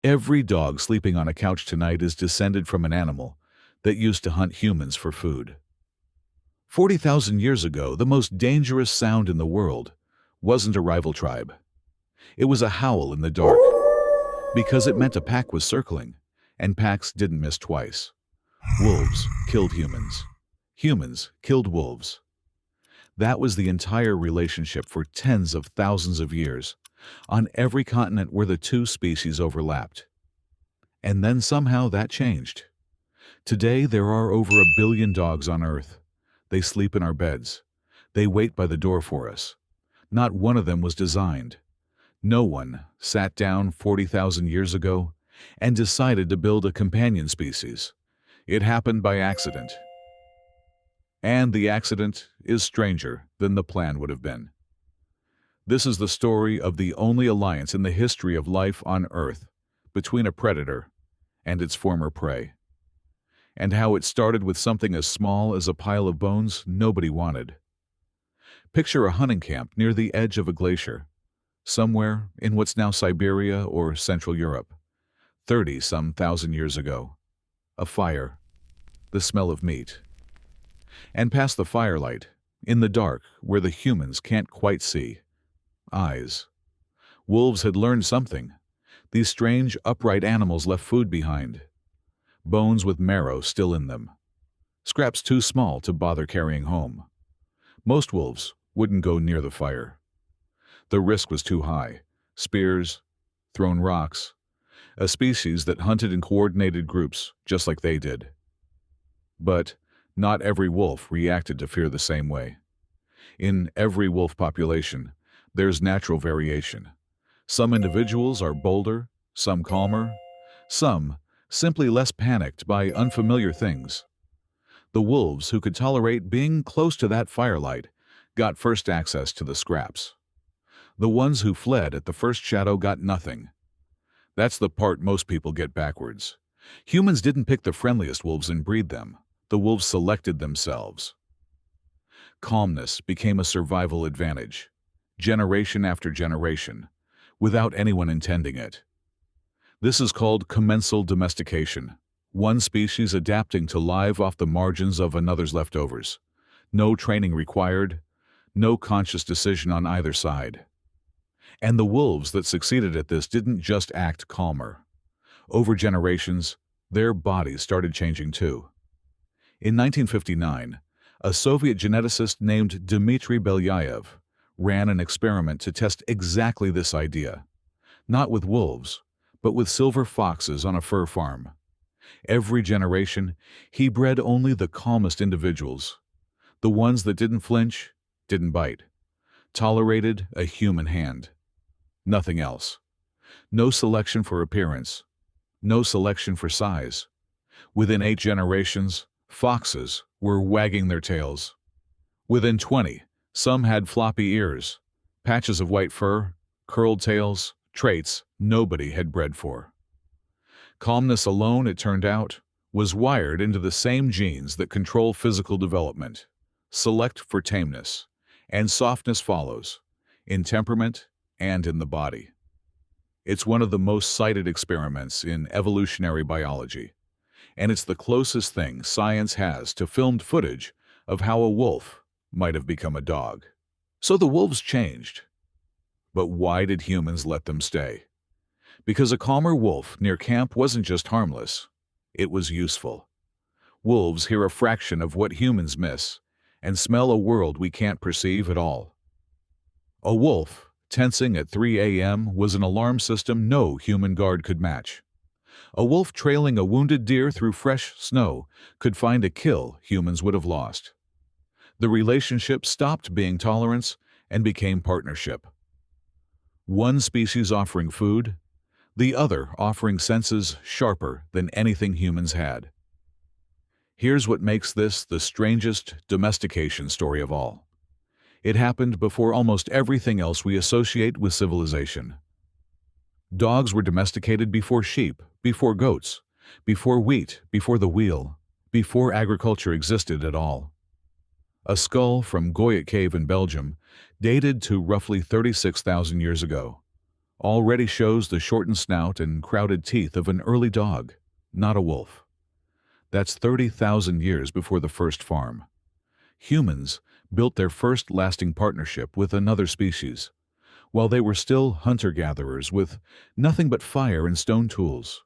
Every dog sleeping on a couch tonight is descended from an animal that used to hunt humans for food. 40,000 years ago, the most dangerous sound in the world wasn't a rival tribe. It was a howl in the dark, because it meant a pack was circling, and packs didn't miss twice. Wolves killed humans. Humans killed wolves. That was the entire relationship for tens of thousands of years, on every continent where the two species overlapped. And then somehow that changed. Today there are over 1 billion dogs on Earth. They sleep in our beds. They wait by the door for us. Not one of them was designed. No one sat down 40,000 years ago and decided to build a companion species. It happened by accident. And the accident is stranger than the plan would have been. This is the story of the only alliance in the history of life on Earth between a predator and its former prey, and how it started with something as small as a pile of bones nobody wanted. Picture a hunting camp near the edge of a glacier, somewhere in what's now Siberia or Central Europe, 30-some thousand years ago. A fire, the smell of meat. And past the firelight, in the dark where the humans can't quite see, eyes. Wolves had learned something. These strange, upright animals left food behind. Bones with marrow still in them. Scraps too small to bother carrying home. Most wolves wouldn't go near the fire. The risk was too high. Spears, thrown rocks. A species that hunted in coordinated groups, just like they did. But not every wolf reacted to fear the same way. In every wolf population, there's natural variation. Some individuals are bolder, some calmer, some simply less panicked by unfamiliar things. The wolves who could tolerate being close to that firelight got first access to the scraps. The ones who fled at the first shadow got nothing. That's the part most people get backwards. Humans didn't pick the friendliest wolves and breed them. The wolves selected themselves. Calmness became a survival advantage, generation after generation, without anyone intending it. This is called commensal domestication, one species adapting to live off the margins of another's leftovers. No training required, no conscious decision on either side. And the wolves that succeeded at this didn't just act calmer. Over generations, their bodies started changing too. In 1959, a Soviet geneticist named Dmitry Belyaev ran an experiment to test exactly this idea. Not with wolves, but with silver foxes on a fur farm. Every generation, he bred only the calmest individuals, the ones that didn't flinch, didn't bite, tolerated a human hand. Nothing else. No selection for appearance, no selection for size. Within 8 generations, foxes were wagging their tails. Within 20, some had floppy ears, patches of white fur, curled tails, traits nobody had bred for. Calmness alone, it turned out, was wired into the same genes that control physical development. Select for tameness, and softness follows, in temperament and in the body. It's one of the most cited experiments in evolutionary biology, and it's the closest thing science has to filmed footage of how a wolf might have become a dog. So the wolves changed. But why did humans let them stay? Because a calmer wolf near camp wasn't just harmless, it was useful. Wolves hear a fraction of what humans miss and smell a world we can't perceive at all. A wolf tensing at 3 a.m. was an alarm system no human guard could match. A wolf trailing a wounded deer through fresh snow could find a kill humans would have lost. The relationship stopped being tolerance and became partnership. One species offering food, the other offering senses sharper than anything humans had. Here's what makes this the strangest domestication story of all. It happened before almost everything else we associate with civilization. Dogs were domesticated before sheep, before goats, before wheat, before the wheel, before agriculture existed at all. A skull from Goyet Cave in Belgium dated to roughly 36,000 years ago. already shows the shortened snout and crowded teeth of an early dog, not a wolf. That's 30,000 years before the first farm. Humans built their first lasting partnership with another species, while they were still hunter-gatherers with nothing but fire and stone tools,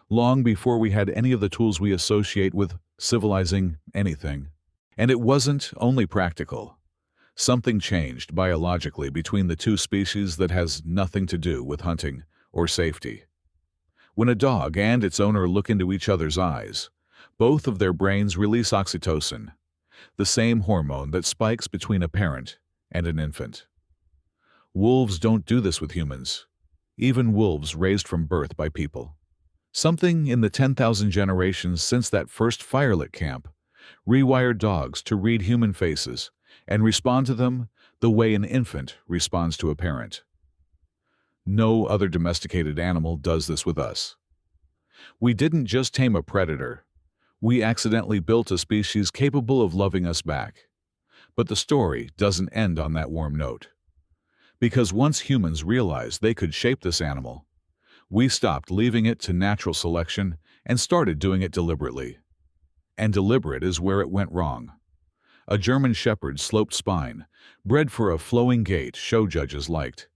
long before we had any of the tools we associate with civilizing anything. And it wasn't only practical. Something changed biologically between the two species that has nothing to do with hunting or safety. When a dog and its owner look into each other's eyes, both of their brains release oxytocin, the same hormone that spikes between a parent and an infant. Wolves don't do this with humans, even wolves raised from birth by people. Something in the 10,000 generations since that first firelit camp rewired dogs to read human faces and respond to them the way an infant responds to a parent. No other domesticated animal does this with us. We didn't just tame a predator. We accidentally built a species capable of loving us back. But the story doesn't end on that warm note. Because once humans realized they could shape this animal, we stopped leaving it to natural selection and started doing it deliberately. And deliberate is where it went wrong. A German Shepherd's sloped spine, bred for a flowing gait show judges liked,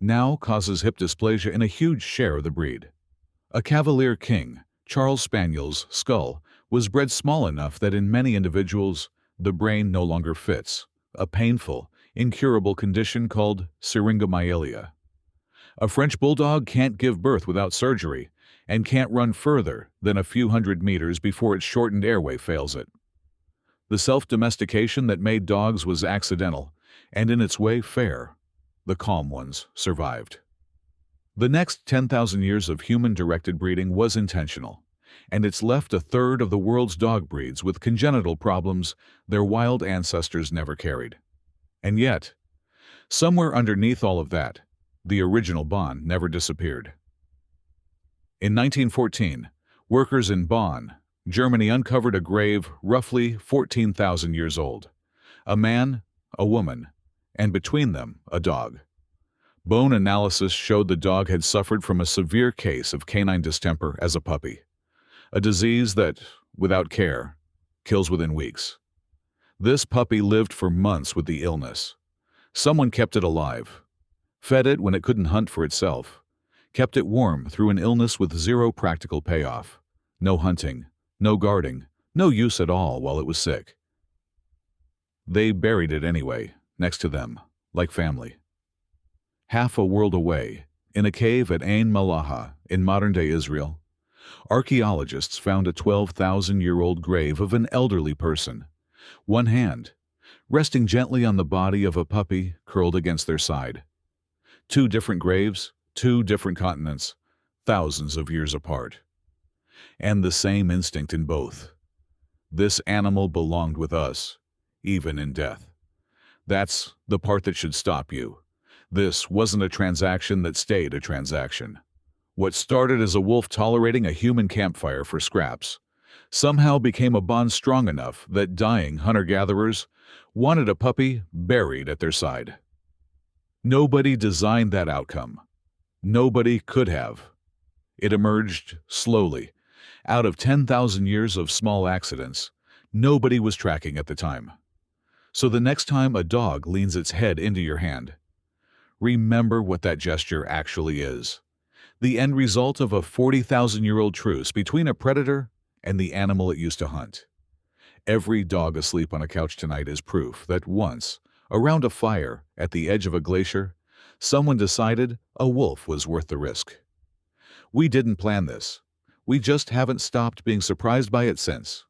now causes hip dysplasia in a huge share of the breed. A Cavalier King, Charles Spaniel's skull was bred small enough that in many individuals, the brain no longer fits, a painful, incurable condition called syringomyelia. A French Bulldog can't give birth without surgery and can't run further than a few hundred meters before its shortened airway fails it. The self-domestication that made dogs was accidental, and in its way fair. The calm ones survived. The next 10,000 years of human-directed breeding was intentional, and it's left a third of the world's dog breeds with congenital problems their wild ancestors never carried. And yet, somewhere underneath all of that, the original bond never disappeared. In 1914, workers in Bonn, Germany uncovered a grave roughly 14,000 years old. A man, a woman, and between them, a dog. Bone analysis showed the dog had suffered from a severe case of canine distemper as a puppy, a disease that, without care, kills within weeks. This puppy lived for months with the illness. Someone kept it alive, fed it when it couldn't hunt for itself, kept it warm through an illness with zero practical payoff. No hunting, no guarding, no use at all while it was sick. They buried it anyway, next to them, like family. Half a world away, in a cave at Ain Malaha in modern-day Israel, archaeologists found a 12,000-year-old grave of an elderly person, one hand, resting gently on the body of a puppy curled against their side. Two different graves, two different continents, thousands of years apart. And the same instinct in both. This animal belonged with us, even in death. That's the part that should stop you. This wasn't a transaction that stayed a transaction. What started as a wolf tolerating a human campfire for scraps somehow became a bond strong enough that dying hunter-gatherers wanted a puppy buried at their side. Nobody designed that outcome. Nobody could have. It emerged slowly, out of 10,000 years of small accidents nobody was tracking at the time. So the next time a dog leans its head into your hand, remember what that gesture actually is. The end result of a 40,000-year-old truce between a predator and the animal it used to hunt. Every dog asleep on a couch tonight is proof that once, around a fire at the edge of a glacier, someone decided a wolf was worth the risk. We didn't plan this. We just haven't stopped being surprised by it since.